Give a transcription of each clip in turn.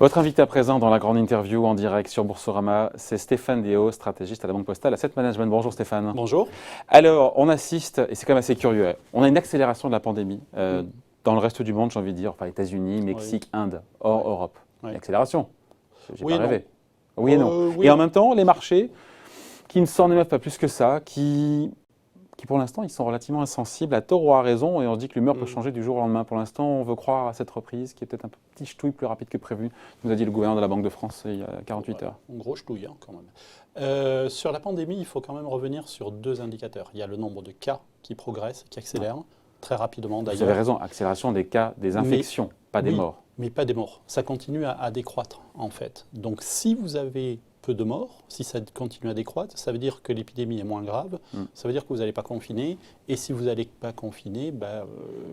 Votre invité à présent dans la grande interview en direct sur Boursorama, c'est Stéphane Déo, stratégiste à la Banque Postale Asset Management. Bonjour Stéphane. Bonjour. Alors, on assiste, et c'est quand même assez curieux, on a une accélération de la pandémie dans le reste du monde, j'ai envie de dire, enfin États-Unis, Mexique, Inde, hors Europe. Une accélération, j'ai pas rêvé. Oui et non. Oui. Et en même temps, les marchés qui ne s'en émeuvent pas plus que ça, qui pour l'instant, ils sont relativement insensibles, à tort ou à raison, et on se dit que l'humeur peut changer du jour au lendemain. Pour l'instant, on veut croire à cette reprise qui est peut-être un petit ch'touille plus rapide que prévu, nous a dit le gouverneur de la Banque de France il y a 48 heures. Un gros ch'touille quand même. Sur la pandémie, il faut quand même revenir sur deux indicateurs. Il y a le nombre de cas qui progressent, qui accélèrent très rapidement d'ailleurs. Vous avez raison, accélération des cas, des infections, pas des morts. Mais pas des morts. Ça continue à décroître en fait. Donc si vous avez peu de morts, si ça continue à décroître, ça veut dire que l'épidémie est moins grave, ça veut dire que vous n'allez pas confiner, et si vous n'allez pas confiner,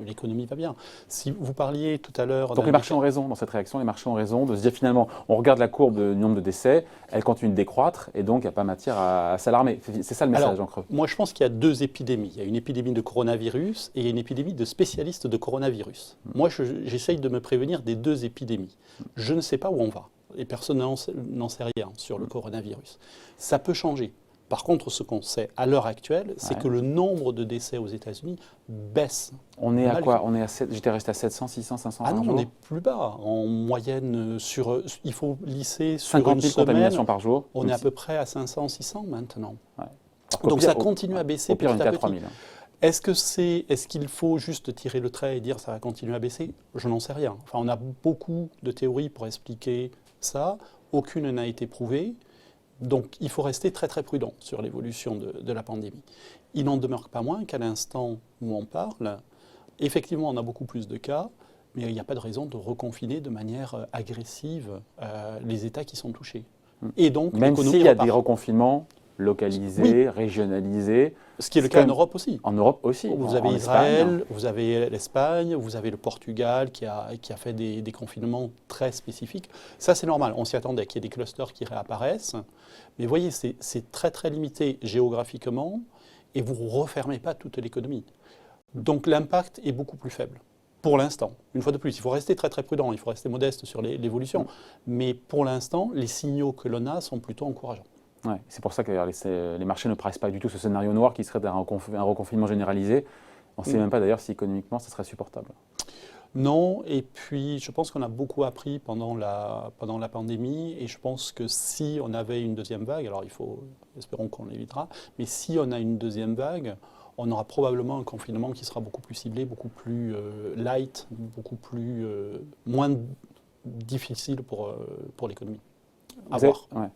l'économie va bien. Si vous parliez tout à l'heure... Donc les marchés ont raison dans cette réaction, les marchés ont raison de se dire finalement, on regarde la courbe du nombre de décès, elle continue de décroître, et donc il n'y a pas matière à s'alarmer. C'est ça le message en creux. Moi je pense qu'il y a deux épidémies. Il y a une épidémie de coronavirus et une épidémie de spécialistes de coronavirus. Moi j'essaye de me prévenir des deux épidémies. Je ne sais pas où on va. Et personne n'en sait rien sur le coronavirus. Ça peut changer. Par contre, ce qu'on sait à l'heure actuelle, c'est que le nombre de décès aux États-Unis baisse. On est à quoi? On est à 7, j'étais resté à 700, 600, 500 Ah non, par jour. on est plus bas. En moyenne, il faut lisser sur 50 000 une semaine, contaminations par jour. on est à peu près à 500, 600 maintenant. Ouais. Donc ça continue à baisser petit à petit. 3000. Est-ce qu'il faut juste tirer le trait et dire ça va continuer à baisser? Je n'en sais rien. Enfin, on a beaucoup de théories pour expliquer ça. Aucune n'a été prouvée. Donc il faut rester très très prudent sur l'évolution de la pandémie. Il n'en demeure pas moins qu'à l'instant où on parle, effectivement on a beaucoup plus de cas, mais il n'y a pas de raison de reconfiner de manière agressive les États qui sont touchés. Et donc, même s'il y a des reconfinements localisés, régionalisés. Ce qui est le cas en Europe aussi. En Europe aussi. Vous avez Israël, vous avez l'Espagne, vous avez le Portugal qui a fait des confinements très spécifiques. Ça, c'est normal. On s'y attendait qu'il y ait des clusters qui réapparaissent. Mais vous voyez, c'est très, très limité géographiquement et vous ne refermez pas toute l'économie. Donc, l'impact est beaucoup plus faible. Pour l'instant, une fois de plus, il faut rester très, très prudent. Il faut rester modeste sur l'évolution. Mais pour l'instant, les signaux que l'on a sont plutôt encourageants. Ouais, c'est pour ça que les marchés ne pricent pas du tout ce scénario noir qui serait un reconfinement généralisé. On ne sait même pas d'ailleurs si économiquement ça serait supportable. Non, et puis je pense qu'on a beaucoup appris pendant la pandémie, et je pense que si on avait une deuxième vague, alors espérons qu'on l'évitera, mais si on a une deuxième vague, on aura probablement un confinement qui sera beaucoup plus ciblé, beaucoup plus light, beaucoup plus moins difficile pour l'économie. À voir. Ouais.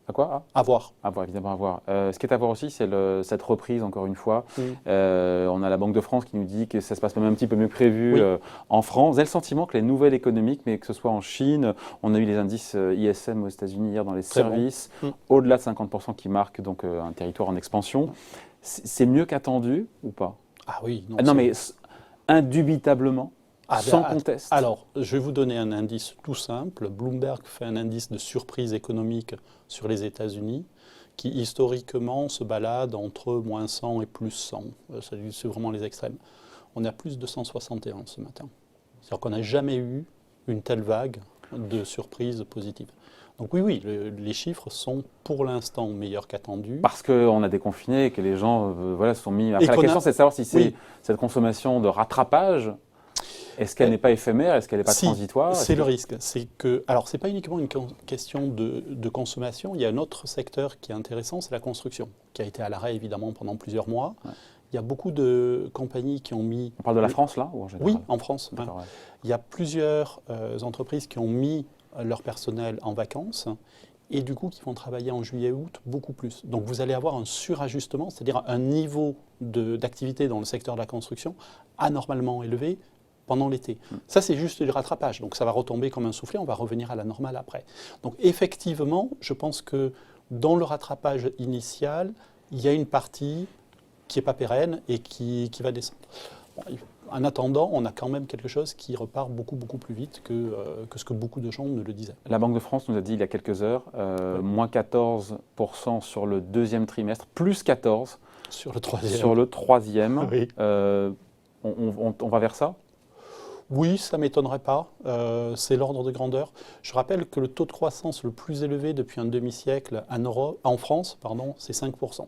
À quoi? À voir. À voir, évidemment à voir. Ce qui est à voir aussi, c'est cette reprise, encore une fois. On a la Banque de France qui nous dit que ça se passe même un petit peu mieux que prévu en France. Vous avez le sentiment que les nouvelles économiques, mais que ce soit en Chine, on a eu les indices ISM aux États-Unis hier dans les services, au-delà de 50% qui marquent donc un territoire en expansion. C'est mieux qu'attendu ou pas? Ah oui. Non mais indubitablement. Sans conteste. Alors, je vais vous donner un indice tout simple. Bloomberg fait un indice de surprise économique sur les États-Unis qui, historiquement, se balade entre moins 100 et plus 100. C'est vraiment les extrêmes. On est à plus de 161 ce matin. C'est-à-dire qu'on n'a jamais eu une telle vague de surprises positives. Donc oui, les chiffres sont pour l'instant meilleurs qu'attendus. Parce qu'on a déconfiné et que les gens se sont mis... Après, la question, c'est de savoir si c'est cette consommation de rattrapage... Est-ce qu'elle n'est pas éphémère? Est-ce qu'elle n'est pas transitoire? C'est le risque. Alors, ce n'est pas uniquement une question de consommation. Il y a un autre secteur qui est intéressant, c'est la construction, qui a été à l'arrêt évidemment pendant plusieurs mois. Ouais. Il y a beaucoup de compagnies qui ont mis... On parle de la France là ou en général? Oui, en France. Ouais. Il y a plusieurs entreprises qui ont mis leur personnel en vacances et du coup qui vont travailler en juillet-août beaucoup plus. Donc vous allez avoir un surajustement, c'est-à-dire un niveau d'activité dans le secteur de la construction anormalement élevé pendant l'été. Ça, c'est juste du rattrapage. Donc, ça va retomber comme un soufflet. On va revenir à la normale après. Donc, effectivement, je pense que dans le rattrapage initial, il y a une partie qui n'est pas pérenne et qui va descendre. Bon, en attendant, on a quand même quelque chose qui repart beaucoup, beaucoup plus vite que ce que beaucoup de gens ne le disaient. La Banque de France nous a dit il y a quelques heures, moins 14% sur le deuxième trimestre, plus 14% sur le troisième. Sur le troisième. Oui. On va vers ça? Oui, ça ne m'étonnerait pas. C'est l'ordre de grandeur. Je rappelle que le taux de croissance le plus élevé depuis un demi-siècle en France, c'est 5%.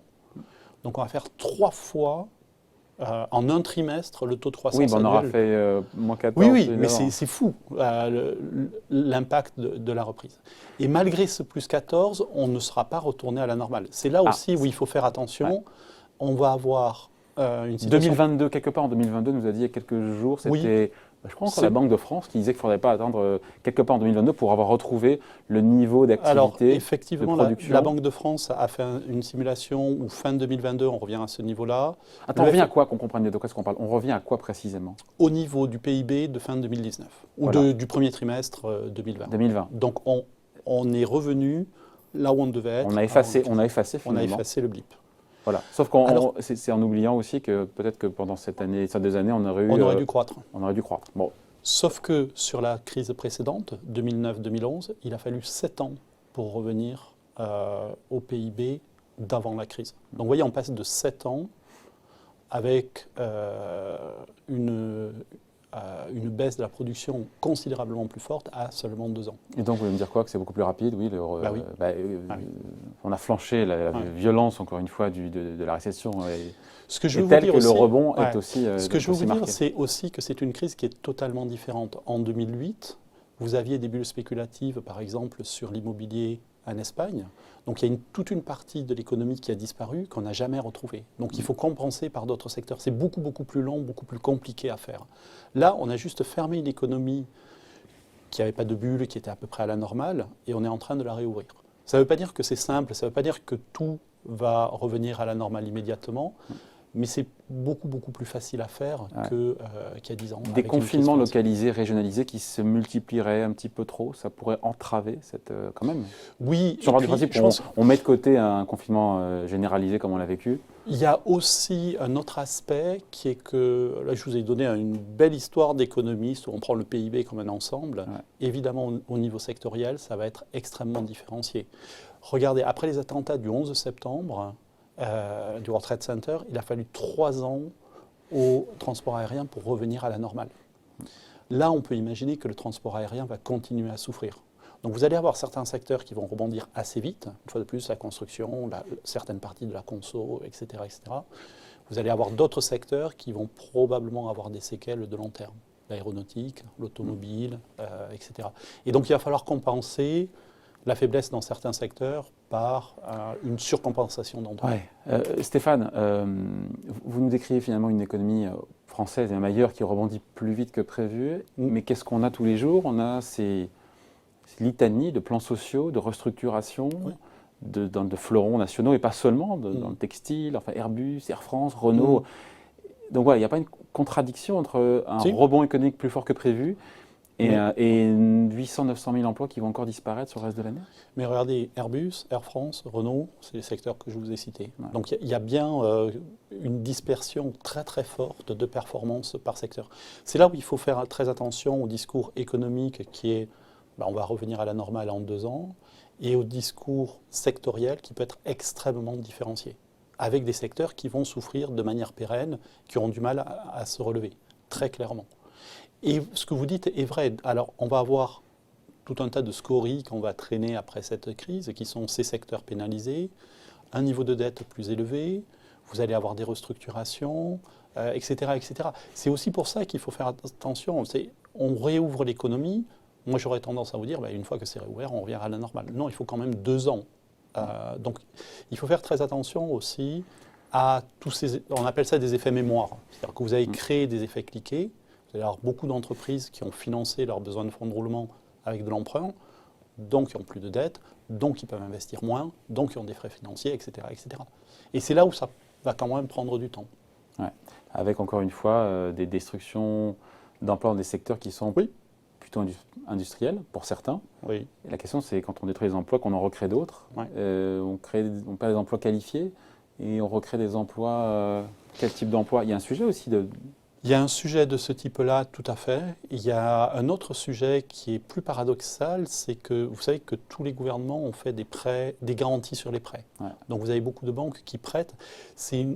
Donc on va faire 3 fois en un trimestre le taux de croissance annuel. Oui, on aura fait moins 14. Oui, mais c'est fou l'impact de la reprise. Et malgré ce plus 14, on ne sera pas retourné à la normale. C'est là aussi où il faut faire attention. Ouais. On va avoir une situation... 2022, quelque part en 2022, nous a dit il y a quelques jours, c'était... Je crois encore la Banque de France qui disait qu'il ne faudrait pas attendre quelque part en 2022 pour avoir retrouvé le niveau d'activité. Alors, effectivement, la Banque de France a fait une simulation où fin 2022, on revient à ce niveau-là. Attends, on revient à quoi, qu'on comprenne bien de quoi est-ce qu'on parle? On revient à quoi précisément? Au niveau du PIB de fin 2019, voilà. Ou du premier trimestre 2020. Donc, on est revenu là où on devait être. On a effacé le blip. Voilà. Sauf c'est en oubliant aussi que peut-être que pendant ces 2 années, on aurait dû croître. On aurait dû croître. Bon. Sauf que sur la crise précédente, 2009-2011, il a fallu 7 ans pour revenir au PIB d'avant la crise. Donc vous voyez, on passe de 7 ans avec une baisse de la production considérablement plus forte à seulement 2 ans. Et donc, vous voulez me dire quoi? Que c'est beaucoup plus rapide? Oui, on a flanché la violence, encore une fois, de la récession. Ce que je veux vous dire aussi, le rebond est aussi ce que je veux vous dire, c'est aussi que c'est une crise qui est totalement différente. En 2008, vous aviez des bulles spéculatives, par exemple, sur l'immobilier en Espagne. Donc il y a toute une partie de l'économie qui a disparu, qu'on n'a jamais retrouvée. Donc il faut compenser par d'autres secteurs. C'est beaucoup, beaucoup plus long, beaucoup plus compliqué à faire. Là, on a juste fermé une économie qui n'avait pas de bulle, qui était à peu près à la normale, et on est en train de la réouvrir. Ça ne veut pas dire que c'est simple, ça ne veut pas dire que tout va revenir à la normale immédiatement, mais c'est beaucoup, beaucoup plus facile à faire qu'il y a 10 ans. Des confinements localisés, régionalisés qui se multiplieraient un petit peu trop, ça pourrait entraver quand même. Oui. Sur le principe, on met de côté un confinement généralisé comme on l'a vécu. Il y a aussi un autre aspect qui est que, là je vous ai donné une belle histoire d'économiste où on prend le PIB comme un ensemble. Ouais. Évidemment, au niveau sectoriel, ça va être extrêmement différencié. Regardez, après les attentats du 11 septembre, du World Trade Center, il a fallu 3 ans au transport aérien pour revenir à la normale. Là, on peut imaginer que le transport aérien va continuer à souffrir. Donc vous allez avoir certains secteurs qui vont rebondir assez vite, une fois de plus la construction, certaines parties de la conso, etc., etc. Vous allez avoir d'autres secteurs qui vont probablement avoir des séquelles de long terme, l'aéronautique, l'automobile, etc. Et donc il va falloir compenser la faiblesse dans certains secteurs par une surcompensation d'endroits. Ouais. Stéphane, vous nous décrivez finalement une économie française et même ailleurs qui rebondit plus vite que prévu, mais qu'est-ce qu'on a tous les jours? On a ces litanies de plans sociaux, de restructuration, de fleurons nationaux, et pas seulement, dans le textile, enfin Airbus, Air France, Renault. Donc voilà, il n'y a pas une contradiction entre un rebond économique plus fort que prévu et 800-900 000 emplois qui vont encore disparaître sur le reste de l'année? Mais regardez, Airbus, Air France, Renault, c'est les secteurs que je vous ai cités. Ouais. Donc il y a bien une dispersion très très forte de performance par secteur. C'est là où il faut faire très attention au discours économique qui est on va revenir à la normale en 2 ans, et au discours sectoriel qui peut être extrêmement différencié, avec des secteurs qui vont souffrir de manière pérenne, qui auront du mal à se relever, très clairement. Et ce que vous dites est vrai. Alors, on va avoir tout un tas de scories qu'on va traîner après cette crise, qui sont ces secteurs pénalisés, un niveau de dette plus élevé, vous allez avoir des restructurations, etc., etc. C'est aussi pour ça qu'il faut faire attention. On réouvre l'économie. Moi, j'aurais tendance à vous dire, une fois que c'est réouvert, on revient à la normale. Non, il faut quand même 2 ans. Donc, il faut faire très attention aussi à tous ces... On appelle ça des effets mémoire. C'est-à-dire que vous avez créé des effets cliqués. Vous allez avoir beaucoup d'entreprises qui ont financé leurs besoins de fonds de roulement avec de l'emprunt, donc qui n'ont plus de dettes, donc qui peuvent investir moins, donc qui ont des frais financiers, etc., etc. Et c'est là où ça va quand même prendre du temps. Ouais. Avec, encore une fois, des destructions d'emplois dans des secteurs qui sont... plutôt industriel pour certains. Oui. Et la question, c'est quand on détruit les emplois, qu'on en recrée d'autres. Ouais. On perd des emplois qualifiés et on recrée des emplois. Quel type d'emploi? Il y a un sujet aussi de... Il y a un sujet de ce type-là, tout à fait. Il y a un autre sujet qui est plus paradoxal, c'est que vous savez que tous les gouvernements ont fait des prêts, des garanties sur les prêts. Ouais. Donc vous avez beaucoup de banques qui prêtent. C'est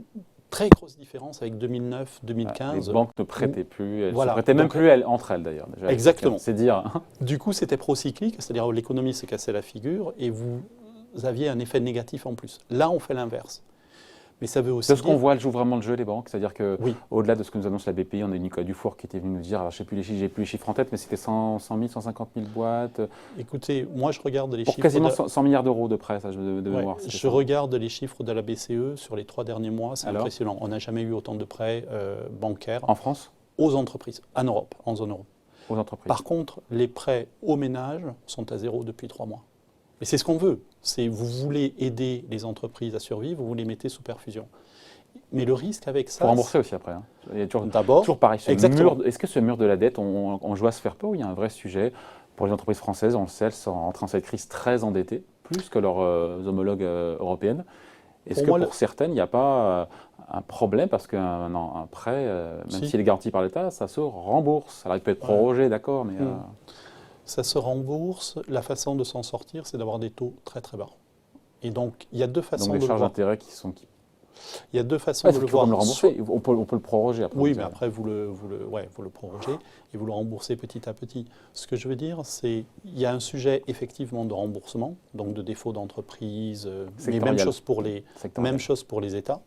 très grosse différence avec 2009-2015. Les banques ne prêtaient plus, elles voilà. ne prêtaient même Donc, plus entre elles d'ailleurs. Déjà, exactement. C'est dire. Du coup, c'était procyclique, c'est-à-dire l'économie se cassait la figure et vous aviez un effet négatif en plus. Là, on fait l'inverse. Mais ça veut aussi C'est ce qu'on voit, elles jouent vraiment le jeu, les banques. C'est-à-dire qu'au-delà oui. de ce que nous annonce la BPI, on a eu Nicolas Dufour qui était venu nous dire, alors, je ne sais plus j'ai plus les chiffres en tête, mais c'était 100 000, 150 000 boîtes. Écoutez, moi je regarde les pour chiffres. Quasiment 100 milliards d'euros de prêts, ça, de mémoire. Je regarde les chiffres de la BCE sur les 3 derniers mois, c'est alors impressionnant. On n'a jamais eu autant de prêts bancaires. En France? Aux entreprises, en Europe, en zone euro. Aux entreprises. Par contre, les prêts aux ménages sont à zéro depuis 3 mois. Et c'est ce qu'on veut. C'est vous voulez aider les entreprises à survivre, vous les mettez sous perfusion. Mais le risque avec ça... Pour rembourser aussi après. Hein. Il y a D'abord, toujours pareil. Est-ce que ce mur de la dette, on joue à se faire peur ou il y a un vrai sujet pour les entreprises françaises? On le sait, elles sont entrées dans cette crise très endettées, plus que leurs homologues européennes. Est-ce que pour certaines, il n'y a pas un problème parce qu'un prêt, même s'il est garanti par l'État, ça se rembourse? Alors il peut être prorogé, d'accord, mais... Ça se rembourse. La façon de s'en sortir, c'est d'avoir des taux très très bas. Et donc, il y a deux façons donc, de le voir. charges d'intérêt qui sont... Il y a deux façons de le voir. Le rembourser. On peut le proroger après. Oui, mais après, vous le prorogez et vous le remboursez petit à petit. Ce que je veux dire, c'est qu'il y a un sujet effectivement de remboursement, donc de défaut d'entreprise, mais même chose pour les États.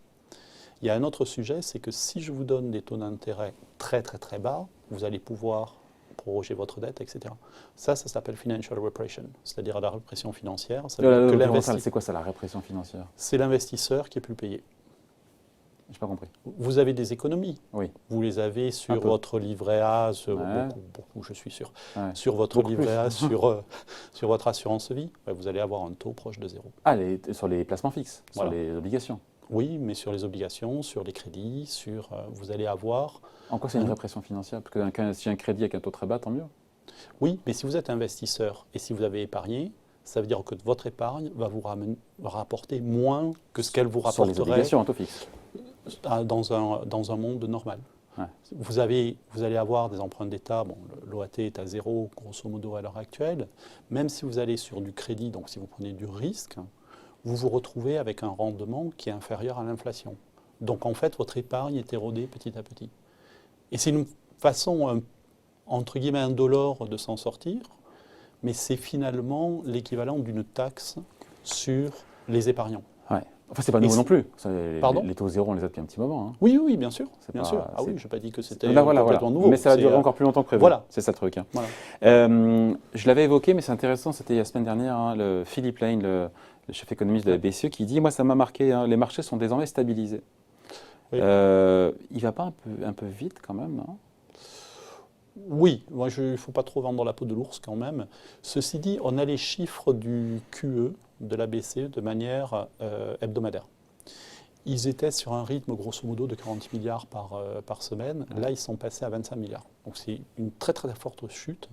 Il y a un autre sujet, c'est que si je vous donne des taux d'intérêt très très très bas, vous allez pouvoir proroger votre dette, etc. Ça s'appelle financial repression, c'est-à-dire la répression financière. C'est quoi ça, la répression financière? C'est l'investisseur qui est plus payé. Je n'ai pas compris. Vous avez des économies. Oui. Vous les avez sur votre livret A, beaucoup, je suis sûr. Ouais. Sur votre livret A, sur votre assurance vie, vous allez avoir un taux proche de zéro. Ah, sur les placements fixes, sur les obligations. Oui, mais sur les obligations, sur les crédits, vous allez avoir... En quoi c'est une répression financière? Parce que si un crédit avec un taux très bas, tant mieux. Oui, mais si vous êtes investisseur et si vous avez épargné, ça veut dire que votre épargne va vous rapporter moins que ce qu'elle vous rapporterait... Sur les obligations en taux fixe. Dans un monde normal. Ouais. Vous allez avoir des emprunts d'État, l'OAT est à zéro, grosso modo, à l'heure actuelle. Même si vous allez sur du crédit, donc si vous prenez du risque, vous vous retrouvez avec un rendement qui est inférieur à l'inflation. Donc en fait, votre épargne est érodée petit à petit. Et c'est une façon, entre guillemets, indolore de s'en sortir, mais c'est finalement l'équivalent d'une taxe sur les épargnants. Ouais. Enfin, c'est pas nouveau non plus. Pardon ? Les taux zéro, on les a depuis un petit moment. Hein. Oui, bien sûr. Bien sûr. Ah oui, je n'ai pas dit que c'était complètement nouveau. Mais ça va durer encore plus longtemps que prévu. Voilà. C'est ça le truc. Hein. Voilà. Je l'avais évoqué, mais c'est intéressant, c'était la semaine dernière, hein, le Philippe Lane, le chef économiste de la BCE, qui dit, moi ça m'a marqué, hein, les marchés sont désormais stabilisés. Oui. Il ne va pas un peu vite quand même, non ? Oui, il ne faut pas trop vendre la peau de l'ours quand même. Ceci dit, on a les chiffres du QE de la BCE de manière hebdomadaire. Ils étaient sur un rythme grosso modo de 40 milliards par semaine. Là, ils sont passés à 25 milliards. Donc c'est une très très forte chute.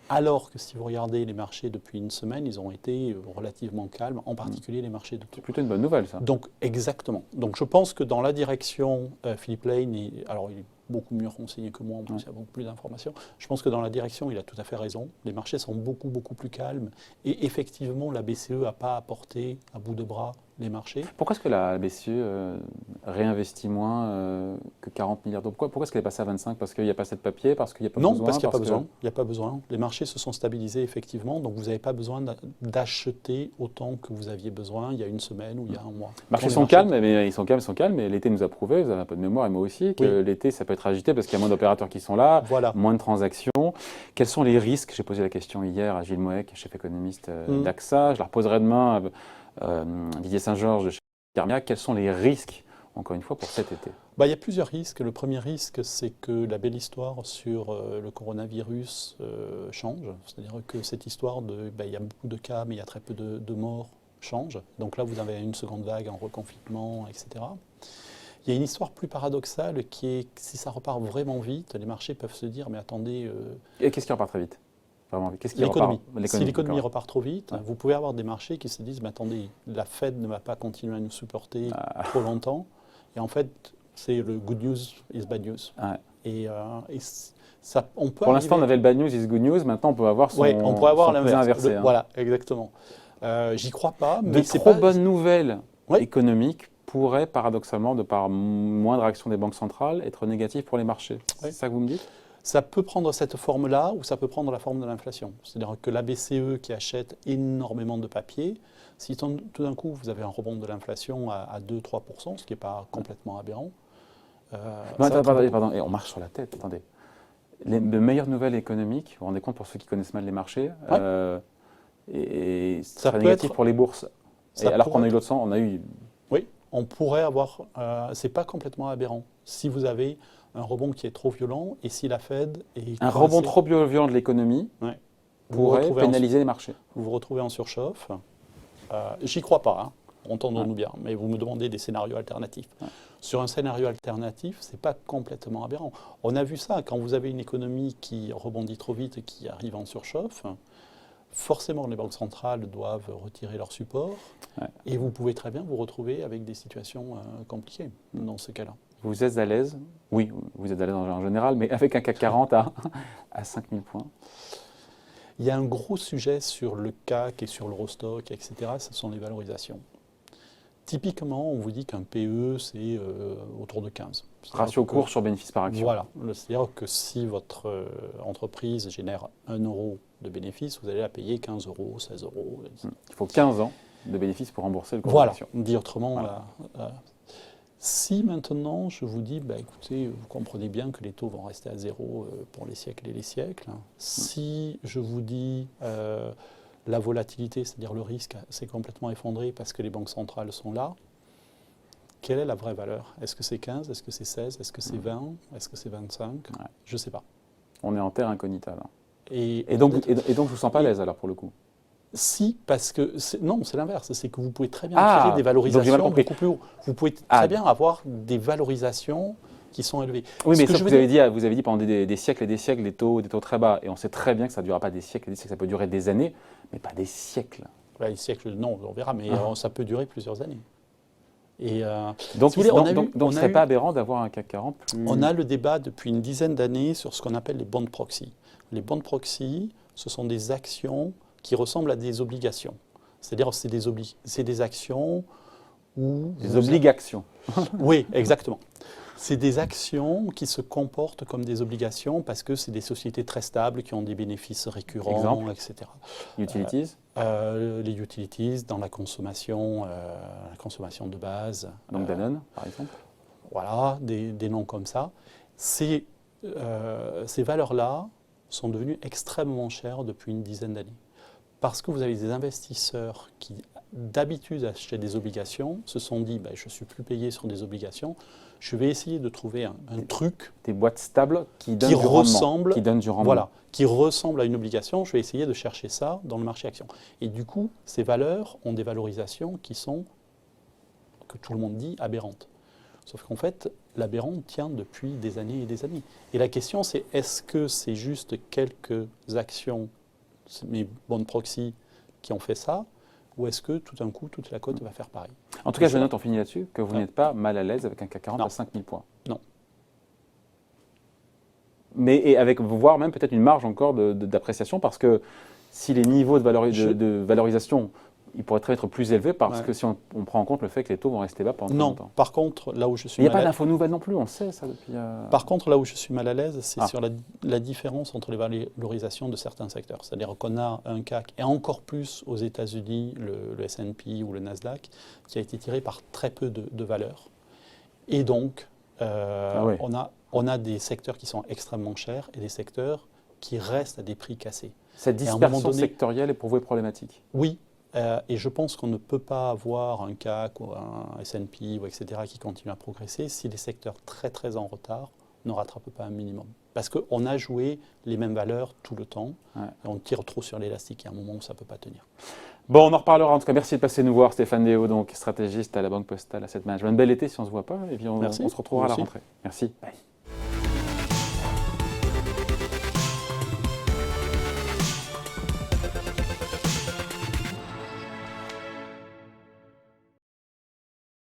Alors que si vous regardez les marchés depuis une semaine, ils ont été relativement calmes, en particulier les marchés de taux. C'est plutôt une bonne nouvelle, ça. Donc, exactement. Donc, je pense que dans la direction, Philippe Lane, alors il est beaucoup mieux renseigné que moi, en plus, il y a beaucoup plus d'informations. Je pense que dans la direction, il a tout à fait raison. Les marchés sont beaucoup plus calmes. Et effectivement, la BCE n'a pas apporté à bout de bras les marchés. Pourquoi est-ce que la BCE réinvestit moins que 40 milliards d'euros? Pourquoi est-ce qu'elle est passée à 25? Parce qu'il n'y a pas assez de papier? Parce qu'il n'y a pas besoin? Non, parce qu'il n'y a pas besoin. Il n'y a pas besoin. Les marchés se sont stabilisés, effectivement. Donc, vous n'avez pas besoin d'acheter autant que vous aviez besoin il y a une semaine ou il y a un mois. Les marchés sont calmes, mais ils sont calmes. Mais l'été nous a prouvé, vous avez un peu de mémoire et moi aussi, que l'été, ça peut être agité parce qu'il y a moins d'opérateurs qui sont là, moins de transactions. Quels sont les risques? J'ai posé la question hier à Gilles Moët, chef économiste d'AXA. Je la reposerai demain à Didier Saint-Georges de chez Carmia. Quels sont les risques, encore une fois, pour cet été? Il y a plusieurs risques. Le premier risque, c'est que la belle histoire sur le coronavirus change. C'est-à-dire que cette histoire il y a beaucoup de cas, mais il y a très peu de morts, change. Donc là, vous avez une seconde vague en reconfinement, etc. Il y a une histoire plus paradoxale qui est que si ça repart vraiment vite, les marchés peuvent se dire, mais attendez... Et qu'est-ce qui repart très vite? L'économie. Si l'économie repart trop vite, vous pouvez avoir des marchés qui se disent, mais attendez, la Fed ne va pas continuer à nous supporter trop longtemps. Et en fait, c'est le good news is bad news. Et ça, on peut Pour l'instant, on avait le bad news is good news. Maintenant, on peut avoir son on pourrait avoir l'inverse. Inversé. Voilà, exactement. J'y crois pas. Mais de trop bonnes nouvelles économiques pourrait paradoxalement, de par moindre action des banques centrales, être négatif pour les marchés. Oui. C'est ça que vous me dites? Ça peut prendre cette forme-là ou ça peut prendre la forme de l'inflation. C'est-à-dire que la BCE qui achète énormément de papier, si tout d'un coup vous avez un rebond de l'inflation à 2-3%, ce qui n'est pas complètement aberrant. Pardon, et on marche sur la tête, attendez. De meilleures nouvelles économiques, vous vous rendez compte pour ceux qui connaissent mal les marchés, et ça serait négatif pour les bourses. Et alors qu'on a eu l'autre sens, on a eu... Oui, on pourrait avoir... c'est pas complètement aberrant. Si vous avez un rebond qui est trop violent et si la Fed est... Un rebond trop violent de l'économie pourrait pénaliser les marchés. Vous vous retrouvez en surchauffe. J'y crois pas, hein. Entendons-nous bien, mais vous me demandez des scénarios alternatifs. Sur un scénario alternatif, ce n'est pas complètement aberrant. On a vu ça, quand vous avez une économie qui rebondit trop vite et qui arrive en surchauffe, forcément les banques centrales doivent retirer leur support et vous pouvez très bien vous retrouver avec des situations compliquées dans ce cas-là. Vous êtes à l'aise? Oui, vous êtes à l'aise en général, mais avec un CAC 40 à 5000 points. Il y a un gros sujet sur le CAC et sur l'Eurostock, etc. Ce sont les valorisations. Typiquement, on vous dit qu'un PE, c'est autour de 15. Ratio cours sur bénéfice par action. Voilà. C'est-à-dire que si votre entreprise génère 1 euro de bénéfice, vous allez la payer 15 euros, 16 euros. Il faut 15 ans de bénéfice pour rembourser le cours d'action. Voilà. Dit autrement, si maintenant je vous dis, écoutez, vous comprenez bien que les taux vont rester à zéro pour les siècles et les siècles. Si je vous dis... la volatilité, c'est-à-dire le risque, s'est complètement effondré parce que les banques centrales sont là. Quelle est la vraie valeur? Est-ce que c'est 15? Est-ce que c'est 16? Est-ce que c'est 20? Est-ce que c'est 25? Je ne sais pas. On est en terre incognita, là. Et donc, je ne vous sens pas à l'aise, alors, pour le coup? Si, parce que... Non, c'est l'inverse. C'est que vous pouvez très bien tirer des valorisations beaucoup plus haut. Vous pouvez très bien avoir des valorisations qui sont élevées. Oui, mais vous avez dit pendant des siècles et des siècles des taux très bas, et on sait très bien que ça ne durera pas des siècles et des siècles, ça peut durer des années, mais pas des siècles. Les siècles, non, on verra, mais ça peut durer plusieurs années. Et, donc, ce ne serait pas aberrant d'avoir un CAC 40 plus... On a le débat depuis une dizaine d'années sur ce qu'on appelle les bond proxy. Les bond proxy, ce sont des actions qui ressemblent à des obligations. C'est-à-dire c'est des actions où... Des obligations. Oui, exactement. C'est des actions qui se comportent comme des obligations parce que c'est des sociétés très stables qui ont des bénéfices récurrents, etc. Utilities les utilities dans la consommation de base. Donc Danone, par exemple. Voilà, des noms comme ça. Ces valeurs-là sont devenues extrêmement chères depuis une dizaine d'années. Parce que vous avez des investisseurs qui, d'habitude, achetaient des obligations, se sont dit je ne suis plus payé sur des obligations, je vais essayer de trouver un truc. Des boîtes stables qui donnent du rendement. Voilà, qui ressemble à une obligation. Je vais essayer de chercher ça dans le marché action. Et du coup, ces valeurs ont des valorisations qui sont, que tout le monde dit, aberrantes. Sauf qu'en fait, l'aberrant tient depuis des années et des années. Et la question, c'est est-ce que c'est juste quelques actions, mes bonnes proxy, qui ont fait ça, ou est-ce que tout d'un coup, toute la cote va faire pareil? En tout cas, je note, on finit là-dessus, que vous n'êtes pas mal à l'aise avec un CAC 40 à 5000 points. Non. Mais avec, voire même peut-être une marge encore d'appréciation, parce que si les niveaux de valorisation, ils pourraient être plus élevés, parce que si on prend en compte le fait que les taux vont rester bas pendant longtemps. Non, par contre, là où je suis Il n'y a pas d'infos nouvelles non plus, on sait ça depuis... Par contre, là où je suis mal à l'aise, c'est sur la différence entre les valorisations de certains secteurs. C'est-à-dire qu'on a un CAC, et encore plus aux États-Unis, le S&P ou le Nasdaq, qui a été tiré par très peu de valeurs. Et donc, on a des secteurs qui sont extrêmement chers et des secteurs qui restent à des prix cassés. Cette dispersion sectorielle est pour vous problématique? Oui. Et je pense qu'on ne peut pas avoir un CAC ou un S&P ou etc. qui continue à progresser si les secteurs très très en retard ne rattrapent pas un minimum. Parce qu'on a joué les mêmes valeurs tout le temps, et on tire trop sur l'élastique, il y a un moment où ça ne peut pas tenir. Bon, on en reparlera. En tout cas, merci de passer nous voir, Stéphane Déo, donc stratégiste à la Banque Postale Asset Management. Bel été si on ne se voit pas, et puis on se retrouvera à la rentrée. Merci. Bye.